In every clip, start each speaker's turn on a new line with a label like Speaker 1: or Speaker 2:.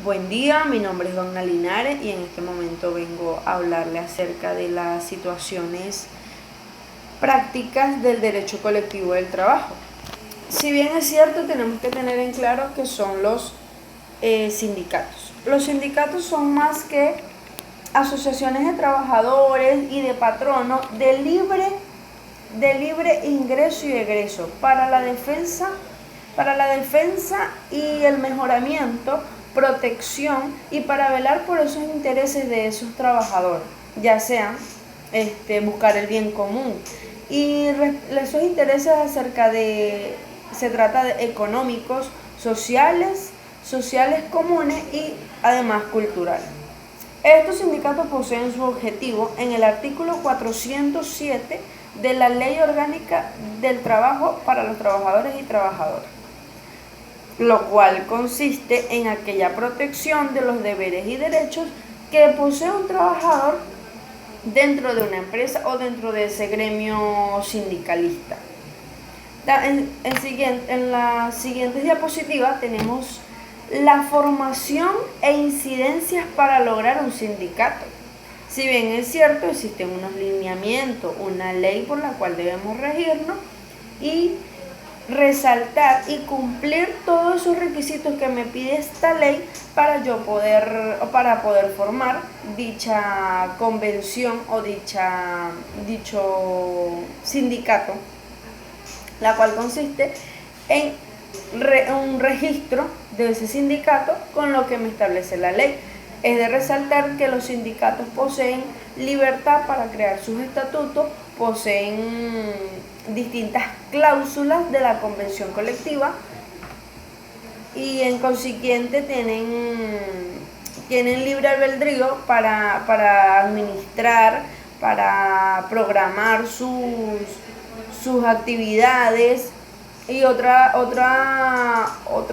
Speaker 1: Buen día, mi nombre es Donna Linares y en este momento vengo a hablarle acerca de las situaciones prácticas del derecho colectivo del trabajo. Si bien es cierto, tenemos que tener en claro que son los sindicatos. Los sindicatos son más que asociaciones de trabajadores y de patronos de libre ingreso y egreso para la defensa y el mejoramiento, protección y para velar por esos intereses de esos trabajadores, ya sean buscar el bien común y esos intereses se trata de económicos, sociales comunes y además culturales. Estos sindicatos poseen su objetivo en el artículo 407 de la Ley Orgánica del Trabajo para los Trabajadores y Trabajadoras, lo cual consiste en aquella protección de los deberes y derechos que posee un trabajador dentro de una empresa o dentro de ese gremio sindicalista. En la siguiente diapositiva tenemos la formación e incidencias para lograr un sindicato. Si bien es cierto, existen unos lineamientos, una ley por la cual debemos regirnos y resaltar y cumplir todos esos requisitos que me pide esta ley para poder formar dicha convención o dicho sindicato, la cual consiste en un registro de ese sindicato con lo que me establece la ley. Es de resaltar que los sindicatos poseen libertad para crear sus estatutos, poseen distintas cláusulas de la convención colectiva y en consiguiente tienen libre albedrío para administrar, para programar sus actividades. Y otro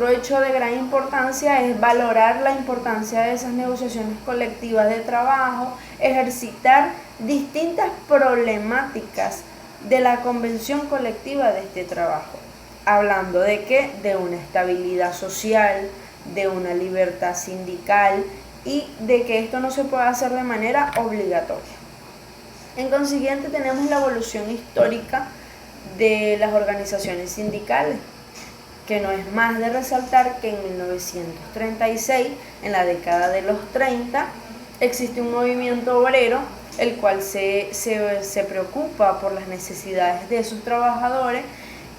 Speaker 1: hecho de gran importancia es valorar la importancia de esas negociaciones colectivas de trabajo, ejercitar distintas problemáticas de la convención colectiva de este trabajo, hablando de qué, de una estabilidad social, de una libertad sindical y de que esto no se puede hacer de manera obligatoria. En consiguiente tenemos la evolución histórica de las organizaciones sindicales, que no es más de resaltar que en 1936, en la década de los 30, existe un movimiento obrero el cual se preocupa por las necesidades de sus trabajadores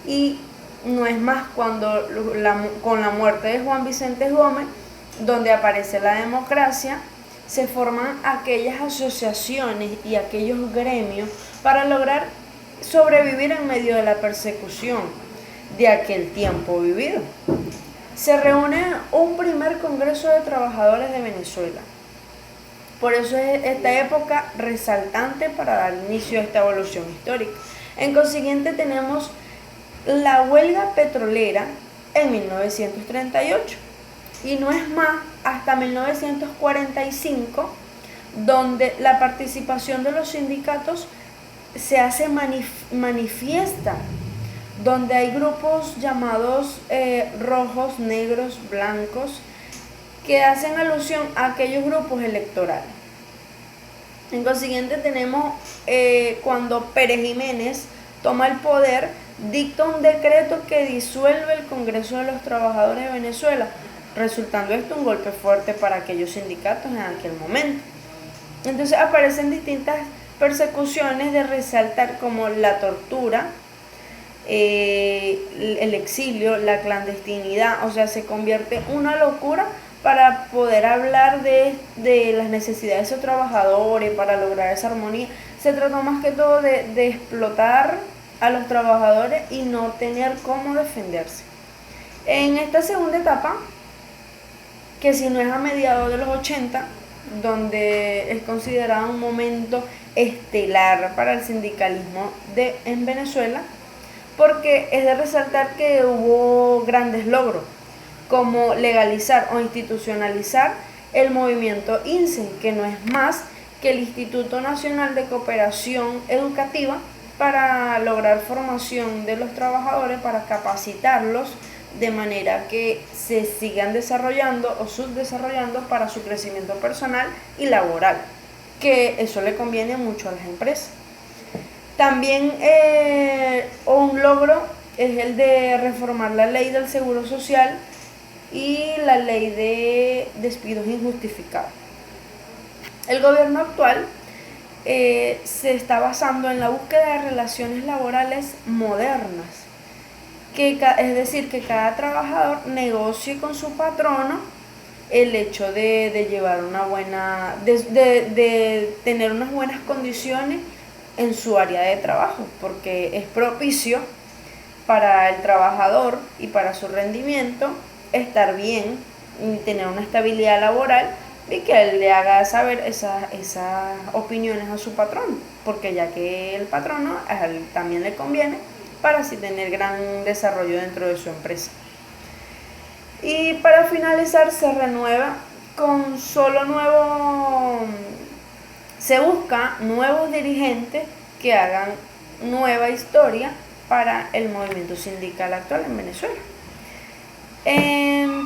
Speaker 1: y no es más cuando con la muerte de Juan Vicente Gómez, donde aparece la democracia, se forman aquellas asociaciones y aquellos gremios para lograr sobrevivir en medio de la persecución de aquel tiempo vivido. Se reúne un primer Congreso de Trabajadores de Venezuela. Por eso es esta época resaltante para dar inicio a esta evolución histórica. En consiguiente tenemos la huelga petrolera en 1938 y no es más hasta 1945 donde la participación de los sindicatos se hace manifiesta, donde hay grupos llamados rojos, negros, blancos, que hacen alusión a aquellos grupos electorales. En consiguiente tenemos cuando Pérez Jiménez toma el poder, dicta un decreto que disuelve el Congreso de los Trabajadores de Venezuela, resultando esto un golpe fuerte para aquellos sindicatos en aquel momento. Entonces aparecen distintas persecuciones de resaltar como la tortura, el exilio, la clandestinidad, o sea, se convierte en una locura para poder hablar de las necesidades de esos trabajadores, para lograr esa armonía. Se trató más que todo de explotar a los trabajadores y no tener cómo defenderse. En esta segunda etapa, que si no es a mediados de los 80, donde es considerado un momento estelar para el sindicalismo en Venezuela, porque es de resaltar que hubo grandes logros, como legalizar o institucionalizar el movimiento INSEE, que no es más que el Instituto Nacional de Cooperación Educativa, para lograr formación de los trabajadores, para capacitarlos de manera que se sigan desarrollando o subdesarrollando para su crecimiento personal y laboral, que eso le conviene mucho a las empresas. También un logro es el de reformar la ley del Seguro Social y la ley de despidos injustificados. El gobierno actual se está basando en la búsqueda de relaciones laborales modernas, es decir, que cada trabajador negocie con su patrono el hecho de llevar una buena, de tener unas buenas condiciones en su área de trabajo, porque es propicio para el trabajador y para su rendimiento estar bien y tener una estabilidad laboral, y que él le haga saber esas opiniones a su patrón, porque ya que el patrono a él también le conviene para así tener gran desarrollo dentro de su empresa. Y para finalizar, se renueva con se busca nuevos dirigentes que hagan nueva historia para el movimiento sindical actual en Venezuela. En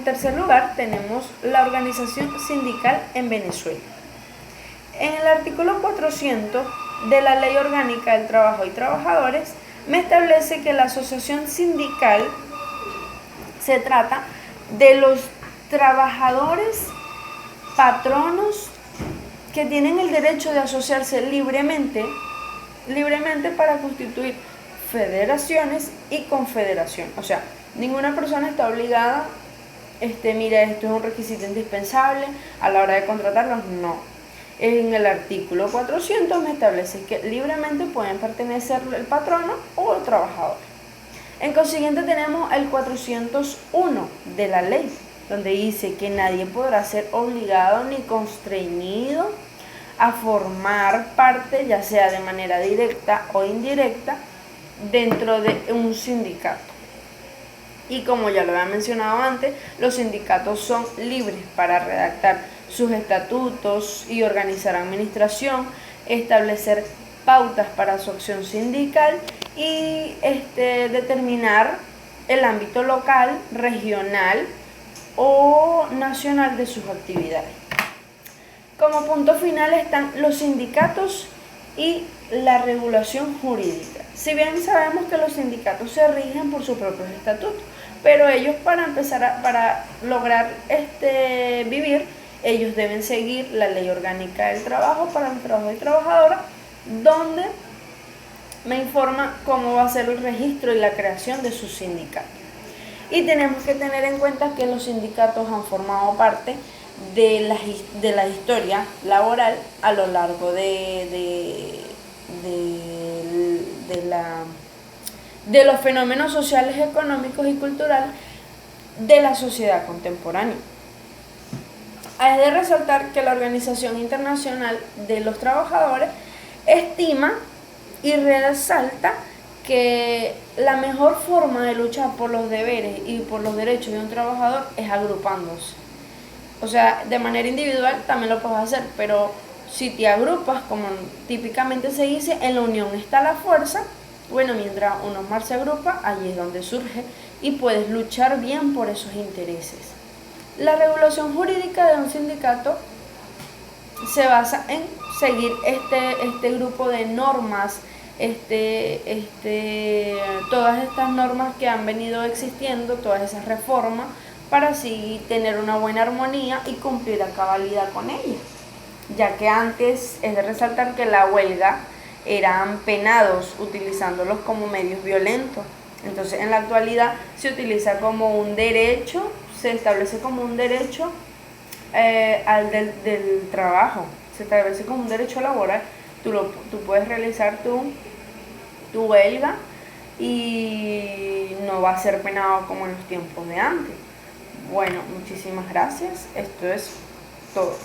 Speaker 1: tercer lugar, tenemos la organización sindical en Venezuela. En el artículo 400 de la Ley Orgánica del Trabajo y Trabajadores me establece que la asociación sindical se trata de los trabajadores patronos que tienen el derecho de asociarse libremente para constituir federaciones y confederaciones. O sea, ninguna persona está obligada, mira, esto es un requisito indispensable a la hora de contratarlos, no. En el artículo 400 me establece que libremente pueden pertenecer el patrono o el trabajador. En consiguiente tenemos el 401 de la ley, donde dice que nadie podrá ser obligado ni constreñido a formar parte, ya sea de manera directa o indirecta, dentro de un sindicato. Y como ya lo había mencionado antes, los sindicatos son libres para redactar sus estatutos y organizar administración, establecer pautas para su acción sindical y determinar el ámbito local, regional o nacional de sus actividades. Como punto final están los sindicatos y la regulación jurídica. Si bien sabemos que los sindicatos se rigen por sus propios estatutos, pero ellos para lograr vivir, ellos deben seguir la Ley Orgánica del Trabajo para los trabajadores y trabajadoras, donde me informa cómo va a ser el registro y la creación de sus sindicatos. Y tenemos que tener en cuenta que los sindicatos han formado parte de la historia laboral a lo largo de los fenómenos sociales, económicos y culturales de la sociedad contemporánea. Es de resaltar que la Organización Internacional de los Trabajadores estima y resalta que la mejor forma de luchar por los deberes y por los derechos de un trabajador es agrupándose. O sea, de manera individual también lo puedes hacer, pero si te agrupas, como típicamente se dice, en la unión está la fuerza. Bueno, mientras uno más se agrupa, allí es donde surge y puedes luchar bien por esos intereses. La regulación jurídica de un sindicato se basa en seguir este grupo de normas, todas estas normas que han venido existiendo, todas esas reformas, para así tener una buena armonía y cumplir a cabalidad con ellas. Ya que antes es de resaltar que la huelga eran penados utilizándolos como medios violentos. Entonces en la actualidad se utiliza como un derecho, se establece como un derecho del trabajo, se establece como un derecho laboral. Tú puedes realizar tu huelga y no va a ser penado como en los tiempos de antes. Bueno, muchísimas gracias. Esto es todo.